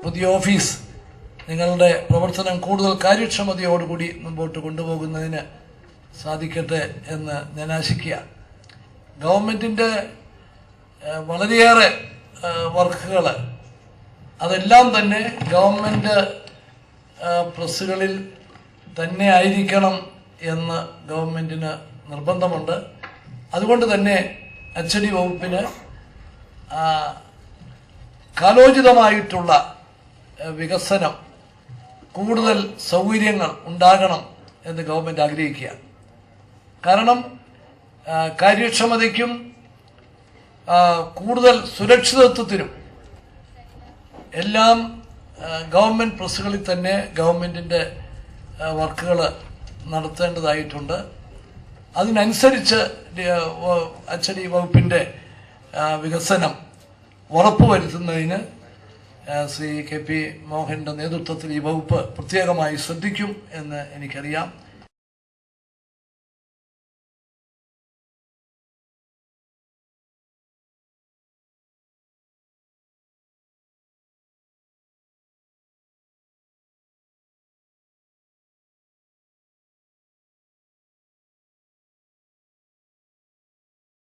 പുതിയ ഓഫീസ് നിങ്ങളുടെ പ്രവർത്തനം കൂടുതൽ കാര്യക്ഷമതയോടുകൂടി മുമ്പോട്ട് കൊണ്ടുപോകുന്നതിന് സാധിക്കട്ടെ എന്ന് ഞാൻ ആശിക്കുക. ഗവൺമെൻറ്റിൻ്റെ വളരെയേറെ വർക്കുകൾ അതെല്ലാം തന്നെ ഗവൺമെൻറ് പ്രസ്സുകളിൽ തന്നെ ആയിരിക്കണം എന്ന് ഗവൺമെൻറ്റിന് നിർബന്ധമുണ്ട്. അതുകൊണ്ട് തന്നെ അച്ചടി വകുപ്പിന് കാലോചിതമായിട്ടുള്ള വികസനം, കൂടുതൽ സൗകര്യങ്ങൾ ഉണ്ടാകണം എന്ന് ഗവൺമെൻറ് ആഗ്രഹിക്കുക. കാരണം കാര്യക്ഷമതയ്ക്കും കൂടുതൽ സുരക്ഷിതത്വത്തിനും എല്ലാം ഗവൺമെൻറ് പ്രസ്സുകളിൽ തന്നെ ഗവൺമെൻറ്റിൻ്റെ വർക്കുകൾ നടത്തേണ്ടതായിട്ടുണ്ട്. അതിനനുസരിച്ച് അച്ചടി വകുപ്പിൻ്റെ വികസനം ഉറപ്പുവരുത്തുന്നതിന് ശ്രീ കെ പി മോഹൻ്റെ നേതൃത്വത്തിൽ ഈ വകുപ്പ് പ്രത്യേകമായി ശ്രദ്ധിക്കും എന്ന് എനിക്കറിയാം.